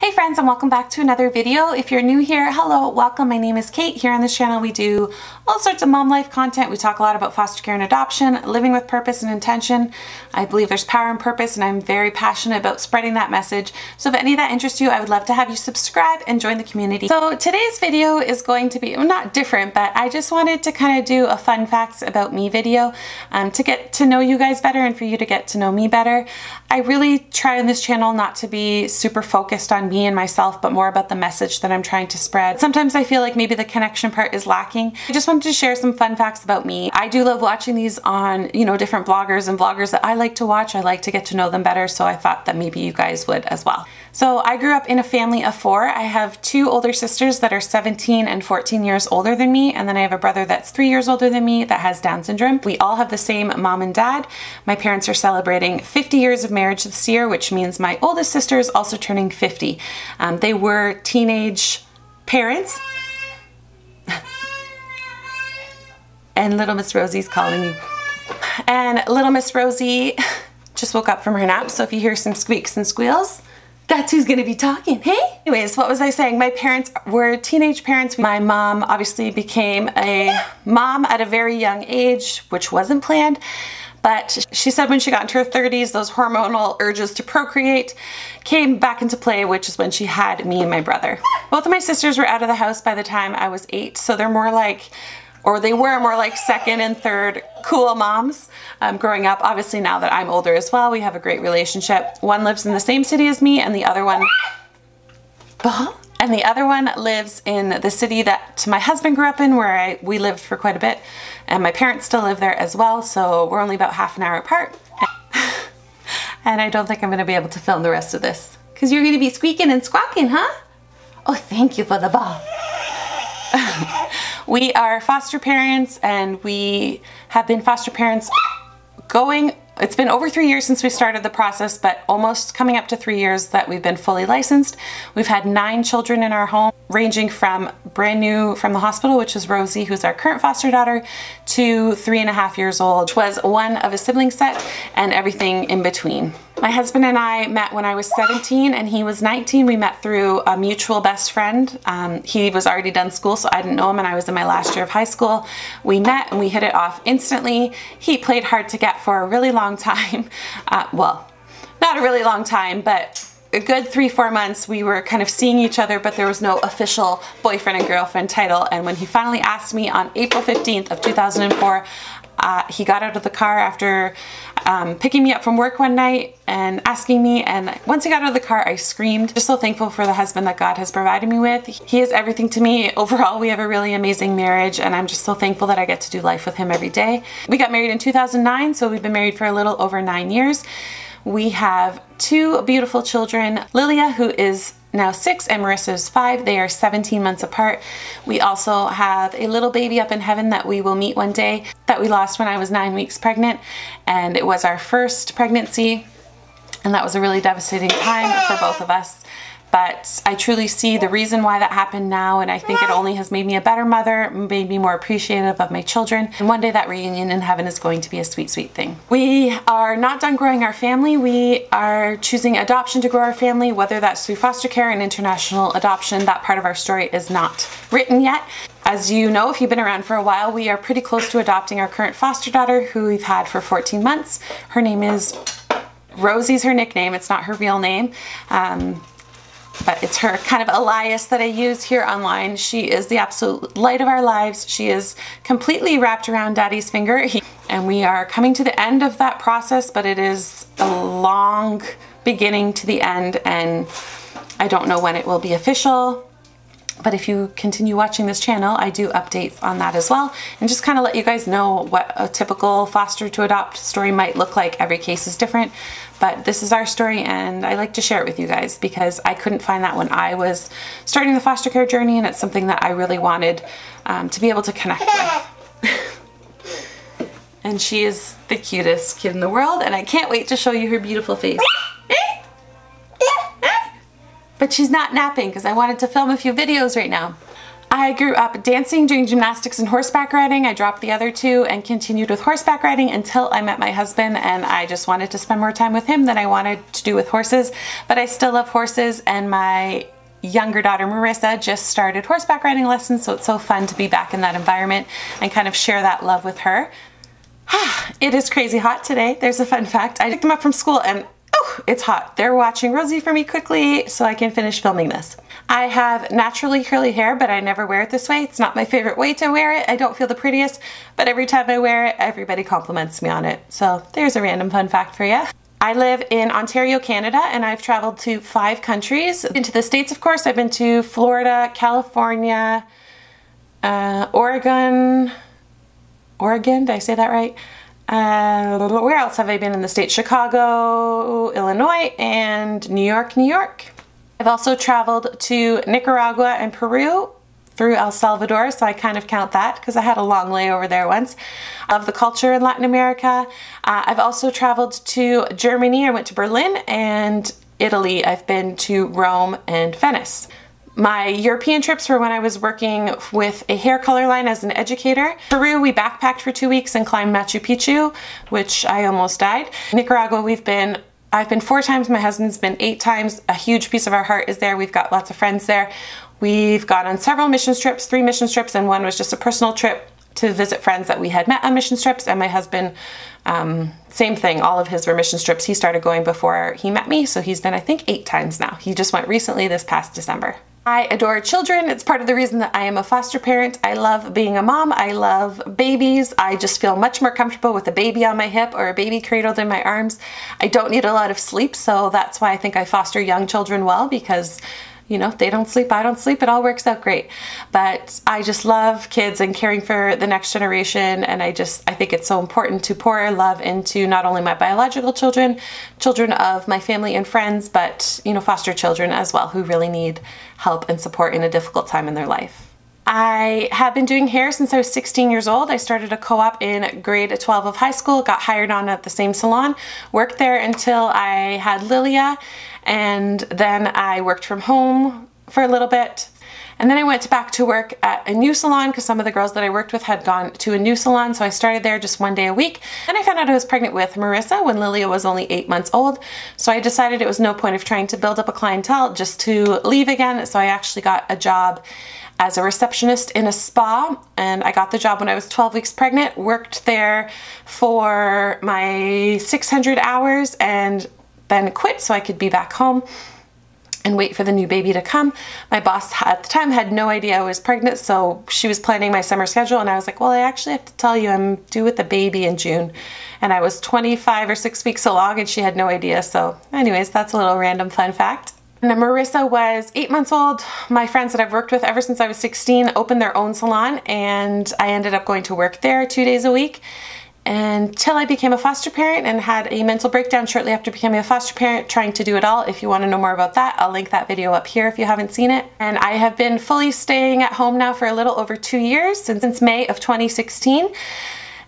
Hey friends, and welcome back to another video. If you're new here, hello, welcome. My name is Kate. Here on this channel we do all sorts of mom life content. We talk a lot about foster care and adoption, living with purpose and intention. I believe there's power in purpose and I'm very passionate about spreading that message. So if any of that interests you, I would love to have you subscribe and join the community. So today's video is going to be, well, not different, but I just wanted to kind of do a fun facts about me video to get to know you guys better and for you to get to know me better. I really try on this channel not to be super focused on me and myself, but more about the message that I'm trying to spread. Sometimes I feel like maybe the connection part is lacking. I just wanted to share some fun facts about me. I do love watching these on, different bloggers and vloggers that I like to watch. I like to get to know them better, so I thought that maybe you guys would as well. So I grew up in a family of 4. I have 2 older sisters that are 17 and 14 years older than me, and then I have a brother that's 3 years older than me that has Down syndrome. We all have the same mom and dad. My parents are celebrating 50 years of marriage this year, which means my oldest sister is also turning 50. They were teenage parents. And little Miss Rosie's calling me. And little Miss Rosie just woke up from her nap, so if you hear some squeaks and squeals, that's who's gonna be talking, hey? Anyways, what was I saying? My parents were teenage parents. My mom obviously became a mom at a very young age, which wasn't planned. But she said when she got into her 30s, those hormonal urges to procreate came back into play, which is when she had me and my brother. Both of my sisters were out of the house by the time I was 8, so they're more like, or they were more like second and third cool moms growing up. Obviously now that I'm older as well, we have a great relationship. One lives in the same city as me and the other one lives in the city that my husband grew up in, where we lived for quite a bit, and my parents still live there as well, so we're only about half an hour apart. And I don't think I'm gonna be able to film the rest of this because you're gonna be squeaking and squawking, huh? Oh, thank you for the ball. We are foster parents, and we have been foster parents it's been over 3 years since we started the process, but almost coming up to 3 years that we've been fully licensed. We've had 9 children in our home, ranging from brand new from the hospital, which is Rosie, who's our current foster daughter, to 3.5 years old, which was one of a sibling set, and everything in between. My husband and I met when I was 17 and he was 19. We met through a mutual best friend. He was already done school, so I didn't know him, and I was in my last year of high school. We met and we hit it off instantly. He played hard to get for a really long time. Well, not a really long time, but a good 3-4 months we were kind of seeing each other, but there was no official boyfriend and girlfriend title. And when he finally asked me on April 15th of 2004, he got out of the car after picking me up from work one night and asking me, and once he got out of the car I screamed. Just so thankful for the husband that God has provided me with. He is everything to me. Overall, we have a really amazing marriage, and I'm just so thankful that I get to do life with him every day. We got married in 2009, so we've been married for a little over 9 years. We have 2 beautiful children, Lilia, who is now 6, and Marissa is 5. They are 17 months apart. We also have a little baby up in heaven that we will meet one day, that we lost when I was 9 weeks pregnant, and it was our first pregnancy, and that was a really devastating time for both of us. But I truly see the reason why that happened now, and I think it only has made me a better mother, made me more appreciative of my children, and one day that reunion in heaven is going to be a sweet, sweet thing. We are not done growing our family. We are choosing adoption to grow our family, whether that's through foster care and international adoption. That part of our story is not written yet. As you know, if you've been around for a while, we are pretty close to adopting our current foster daughter, who we've had for 14 months. Her name is Rosie's her nickname. It's not her real name. But it's her kind of alias that I use here online. She is the absolute light of our lives. She is completely wrapped around Daddy's finger. And we are coming to the end of that process, but it is a long beginning to the end, and I don't know when it will be official. But if you continue watching this channel, I do updates on that as well, and just kind of let you guys know what a typical foster to adopt story might look like. Every case is different, but this is our story, and I like to share it with you guys because I couldn't find that when I was starting the foster care journey, and it's something that I really wanted to be able to connect with. And she is the cutest kid in the world, and I can't wait to show you her beautiful face. But she's not napping because I wanted to film a few videos right now. I grew up dancing, doing gymnastics and horseback riding. I dropped the other two and continued with horseback riding until I met my husband, and I just wanted to spend more time with him than I wanted to do with horses. But I still love horses, and my younger daughter Marissa just started horseback riding lessons, so it's so fun to be back in that environment and kind of share that love with her. It is crazy hot today. There's a fun fact. I picked them up from school and it's hot. They're watching Rosie for me quickly so I can finish filming this. I have naturally curly hair, but I never wear it this way. It's not my favorite way to wear it. I don't feel the prettiest, but every time I wear it, everybody compliments me on it. So there's a random fun fact for you. I live in Ontario, Canada, and I've traveled to 5 countries. Into the States, of course. I've been to Florida, California, Oregon, did I say that right? Where else have I been in the States? Chicago, Illinois, and New York. I've also traveled to Nicaragua and Peru through El Salvador, so I kind of count that because I had a long layover there once. I love the culture in Latin America. I've also traveled to Germany. I went to Berlin, and Italy. I've been to Rome and Venice. My European trips were when I was working with a hair color line as an educator. Peru, we backpacked for 2 weeks and climbed Machu Picchu, which I almost died. Nicaragua, I've been 4 times, my husband's been 8 times. A huge piece of our heart is there. We've got lots of friends there. We've gone on several mission trips, 3 mission trips, and one was just a personal trip to visit friends that we had met on mission trips. And my husband, same thing, all of his were mission trips. He started going before he met me, so he's been, I think, 8 times now. He just went recently this past December. I adore children. It's part of the reason that I am a foster parent. I love being a mom. I love babies. I just feel much more comfortable with a baby on my hip or a baby cradled in my arms. I don't need a lot of sleep, so that's why I think I foster young children well, because you know, they don't sleep, I don't sleep, it all works out great. But I just love kids and caring for the next generation, and I think it's so important to pour love into not only my biological children, children of my family and friends, but you know, foster children as well who really need help and support in a difficult time in their life. I have been doing hair since I was 16 years old. I started a co-op in grade 12 of high school, got hired on at the same salon, worked there until I had Lilia, and then I worked from home for a little bit. And then I went back to work at a new salon because some of the girls that I worked with had gone to a new salon, so I started there just 1 day a week. Then I found out I was pregnant with Marissa when Lilia was only 8 months old, so I decided it was no point of trying to build up a clientele just to leave again, so I actually got a job as a receptionist in a spa, and I got the job when I was 12 weeks pregnant, worked there for my 600 hours, and then quit so I could be back home and wait for the new baby to come. My boss at the time had no idea I was pregnant, so she was planning my summer schedule, and I was like, well, I actually have to tell you I'm due with the baby in June. And I was 25 or 6 weeks along, and she had no idea. So anyways, that's a little random fun fact. And Marissa was 8 months old. My friends that I've worked with ever since I was 16 opened their own salon, and I ended up going to work there 2 days a week until I became a foster parent and had a mental breakdown shortly after becoming a foster parent, trying to do it all. If you want to know more about that, I'll link that video up here if you haven't seen it. And I have been fully staying at home now for a little over 2 years, since May of 2016.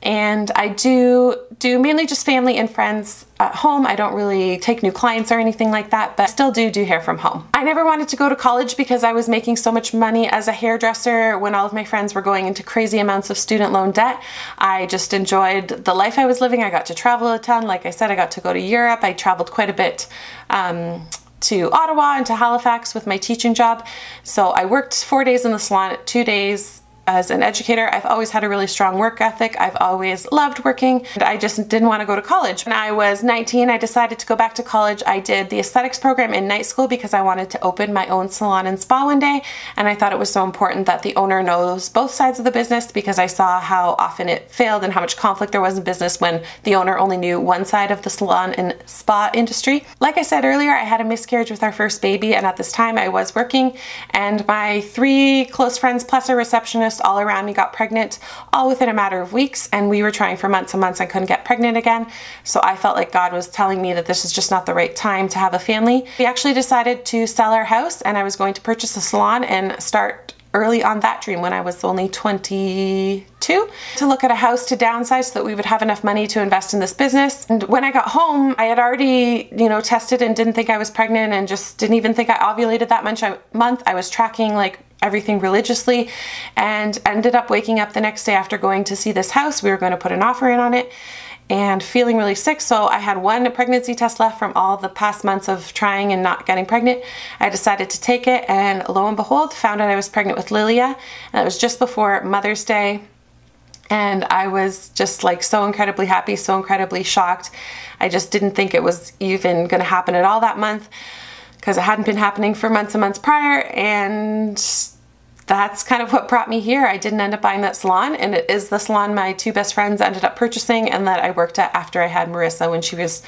And I do mainly just family and friends at home. I don't really take new clients or anything like that, but I still do hair from home. I never wanted to go to college because I was making so much money as a hairdresser when all of my friends were going into crazy amounts of student loan debt. I just enjoyed the life I was living. I got to travel a ton. Like I said, I got to go to Europe. I traveled quite a bit to Ottawa and to Halifax with my teaching job. So I worked 4 days in the salon, 2 days as an educator. I've always had a really strong work ethic. I've always loved working, and I just didn't want to go to college. When I was 19, I decided to go back to college. I did the aesthetics program in night school because I wanted to open my own salon and spa one day, and I thought it was so important that the owner knows both sides of the business, because I saw how often it failed and how much conflict there was in business when the owner only knew one side of the salon and spa industry. Like I said earlier, I had a miscarriage with our first baby, and at this time I was working, and my 3 close friends plus a receptionist all around me got pregnant all within a matter of weeks, and we were trying for months and months and couldn't get pregnant again. So I felt like God was telling me that this is just not the right time to have a family. We actually decided to sell our house, and I was going to purchase a salon and start early on that dream when I was only 22, to look at a house to downsize so that we would have enough money to invest in this business. And when I got home, I had already, tested and didn't think I was pregnant, and just didn't even think I ovulated that month. I was tracking like everything religiously, and ended up waking up the next day after going to see this house. We were going to put an offer in on it, and feeling really sick. So I had one pregnancy test left from all the past months of trying and not getting pregnant. I decided to take it, and lo and behold, found out I was pregnant with Lilia, and it was just before Mother's Day. And I was just like so incredibly happy, so incredibly shocked. I just didn't think it was even gonna happen at all that month, because it hadn't been happening for months and months prior, and that's kind of what brought me here. I didn't end up buying that salon, and it is the salon my two best friends ended up purchasing and that I worked at after I had Marissa. When she was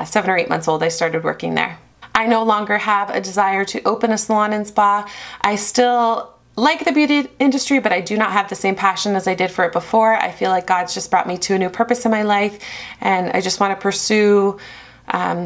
7 or 8 months old, I started working there. I no longer have a desire to open a salon and spa. I still like the beauty industry, but I do not have the same passion as I did for it before. I feel like God's just brought me to a new purpose in my life, and I just want to pursue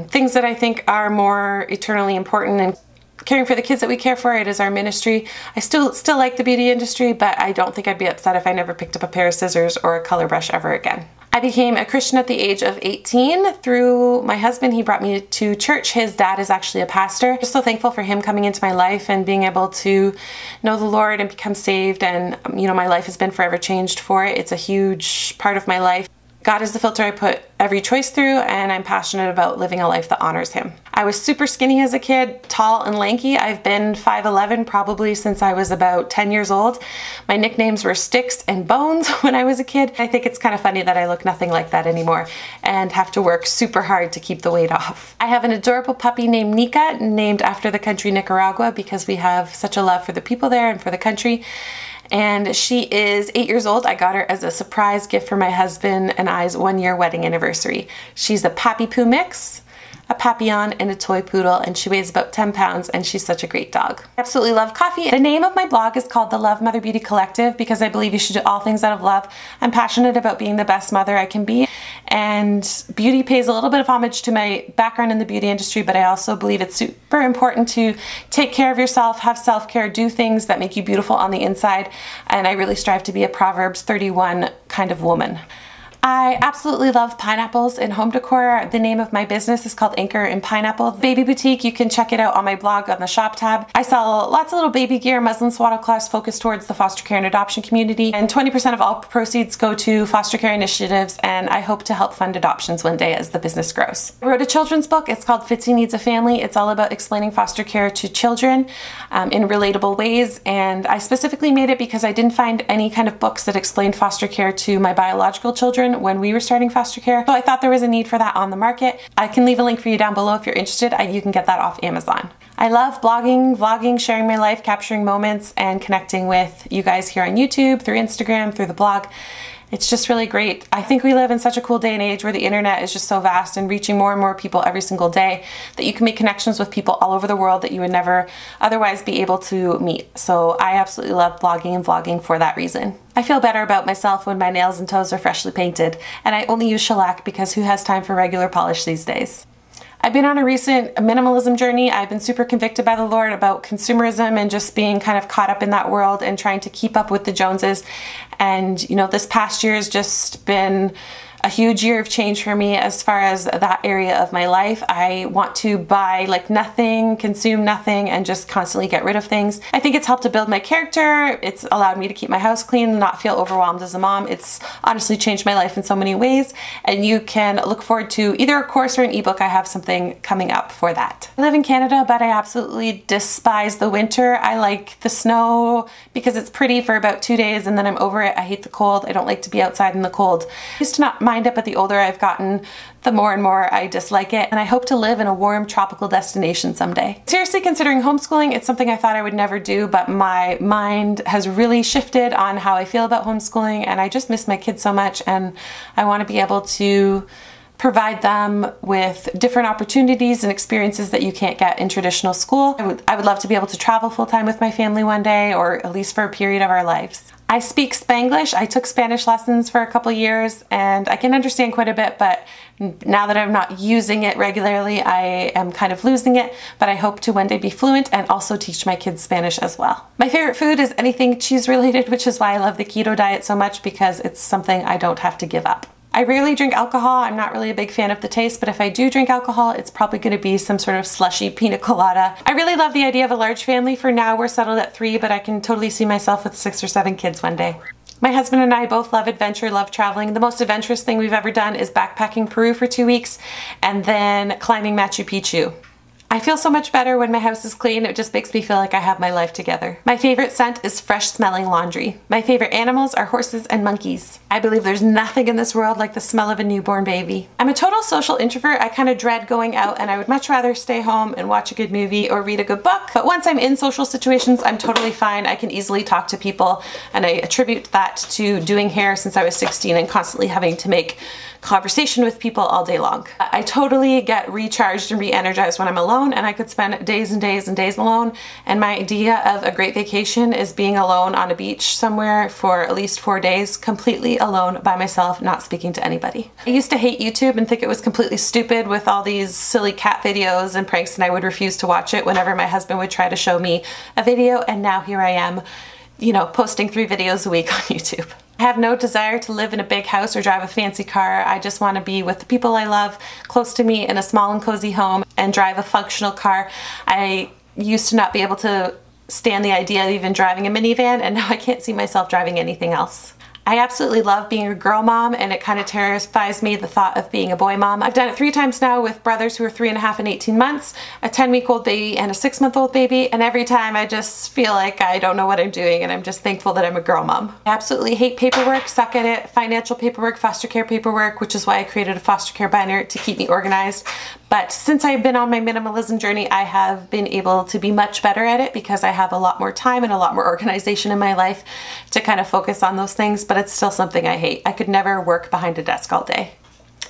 things that I think are more eternally important, and caring for the kids that we care for. It is our ministry. I still like the beauty industry, but I don't think I'd be upset if I never picked up a pair of scissors or a color brush ever again. I became a Christian at the age of 18 through my husband. He brought me to church. His dad is actually a pastor. Just so thankful for him coming into my life and being able to know the Lord and become saved. And you know, my life has been forever changed for it. It's a huge part of my life. God is the filter I put every choice through, and I'm passionate about living a life that honors Him. I was super skinny as a kid, tall and lanky. I've been 5'11" probably since I was about 10 years old. My nicknames were Sticks and Bones when I was a kid. I think it's kind of funny that I look nothing like that anymore and have to work super hard to keep the weight off. I have an adorable puppy named Nika, named after the country Nicaragua, because we have such a love for the people there and for the country. And she is 8 years old. I got her as a surprise gift for my husband and I's 1-year wedding anniversary. She's a Pappy Poo mix, a Papillon, and a toy poodle, and she weighs about 10 pounds, and she's such a great dog. I absolutely love coffee. The name of my blog is called The Love Mother Beauty Collective, because I believe you should do all things out of love. I'm passionate about being the best mother I can be, and beauty pays a little bit of homage to my background in the beauty industry, but I also believe it's super important to take care of yourself, have self-care, do things that make you beautiful on the inside, and I really strive to be a Proverbs 31 kind of woman. I absolutely love pineapples in home decor. The name of my business is called Anchor in Pineapple Baby Boutique. You can check it out on my blog on the shop tab. I sell lots of little baby gear, muslin swaddle cloths focused towards the foster care and adoption community, and 20% of all proceeds go to foster care initiatives, and I hope to help fund adoptions one day as the business grows. I wrote a children's book. It's called Fitzy Needs a Family. It's all about explaining foster care to children in relatable ways, and I specifically made it because I didn't find any kind of books that explained foster care to my biological children when we were starting foster care. So I thought there was a need for that on the market. I can leave a link for you down below if you're interested. You can get that off Amazon. I love blogging, vlogging, sharing my life, capturing moments, and connecting with you guys here on YouTube, through Instagram, through the blog. It's just really great. I think we live in such a cool day and age where the internet is just so vast and reaching more and more people every single day that you can make connections with people all over the world that you would never otherwise be able to meet. So I absolutely love blogging and vlogging for that reason. I feel better about myself when my nails and toes are freshly painted, and I only use shellac because who has time for regular polish these days? I've been on a recent minimalism journey. I've been super convicted by the Lord about consumerism and just being kind of caught up in that world and trying to keep up with the Joneses. And you know, this past year has just been a huge year of change for me as far as that area of my life. I want to buy like nothing, consume nothing, and just constantly get rid of things. I think it's helped to build my character. It's allowed me to keep my house clean and not feel overwhelmed as a mom. It's honestly changed my life in so many ways, and you can look forward to either a course or an ebook. I have something coming up for that. I live in Canada, but I absolutely despise the winter. I like the snow because it's pretty for about 2 days and then I'm over it. I hate the cold. I don't like to be outside in the cold. I used to not mind it, but the older I've gotten, the more and more I dislike it, and I hope to live in a warm tropical destination someday. Seriously considering homeschooling. It's something I thought I would never do, but my mind has really shifted on how I feel about homeschooling, and I just miss my kids so much, and I want to be able to provide them with different opportunities and experiences that you can't get in traditional school. I would love to be able to travel full-time with my family one day, or at least for a period of our lives. I speak Spanglish. I took Spanish lessons for a couple years and I can understand quite a bit, but now that I'm not using it regularly, I am kind of losing it, but I hope to one day be fluent and also teach my kids Spanish as well. My favorite food is anything cheese related, which is why I love the keto diet so much, because it's something I don't have to give up. I rarely drink alcohol. I'm not really a big fan of the taste, but if I do drink alcohol, it's probably going to be some sort of slushy pina colada. I really love the idea of a large family. For now, we're settled at 3, but I can totally see myself with 6 or 7 kids one day. My husband and I both love adventure, love traveling. The most adventurous thing we've ever done is backpacking Peru for 2 weeks and then climbing Machu Picchu. I feel so much better when my house is clean. It just makes me feel like I have my life together. My favorite scent is fresh smelling laundry. My favorite animals are horses and monkeys. I believe there's nothing in this world like the smell of a newborn baby. I'm a total social introvert. I kind of dread going out and I would much rather stay home and watch a good movie or read a good book. But once I'm in social situations, I'm totally fine. I can easily talk to people, and I attribute that to doing hair since I was 16 and constantly having to make conversation with people all day long. I totally get recharged and re-energized when I'm alone, and I could spend days and days and days alone. And my idea of a great vacation is being alone on a beach somewhere for at least 4 days, completely alone by myself, not speaking to anybody. I used to hate YouTube and think it was completely stupid with all these silly cat videos and pranks, and I would refuse to watch it whenever my husband would try to show me a video, and now here I am, you know, posting 3 videos a week on YouTube. I have no desire to live in a big house or drive a fancy car. I just want to be with the people I love, close to me, in a small and cozy home, and drive a functional car. I used to not be able to stand the idea of even driving a minivan, and now I can't see myself driving anything else. I absolutely love being a girl mom, and it kind of terrifies me, the thought of being a boy mom. I've done it 3 times now with brothers who are 3.5 and 18 months, a 10-week-old baby and a 6-month-old baby, and every time I just feel like I don't know what I'm doing, and I'm just thankful that I'm a girl mom. I absolutely hate paperwork, suck at it, financial paperwork, foster care paperwork, which is why I created a foster care binder to keep me organized. But since I've been on my minimalism journey, I have been able to be much better at it because I have a lot more time and a lot more organization in my life to kind of focus on those things, but it's still something I hate. I could never work behind a desk all day.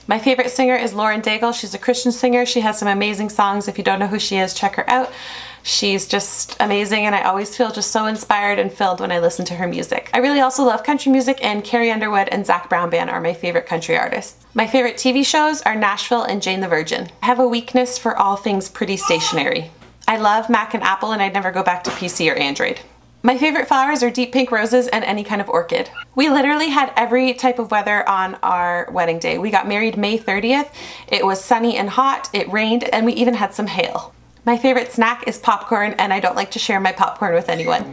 My favorite singer is Lauren Daigle. She's a Christian singer. She has some amazing songs. If you don't know who she is, check her out. She's just amazing, and I always feel just so inspired and filled when I listen to her music. I really also love country music, and Carrie Underwood and Zach Brown Band are my favorite country artists. My favorite TV shows are Nashville and Jane the Virgin. I have a weakness for all things pretty stationary. I love Mac and Apple, and I'd never go back to PC or Android. My favorite flowers are deep pink roses and any kind of orchid. We literally had every type of weather on our wedding day. We got married May 30th. It was sunny and hot, it rained, and we even had some hail. My favorite snack is popcorn, and I don't like to share my popcorn with anyone.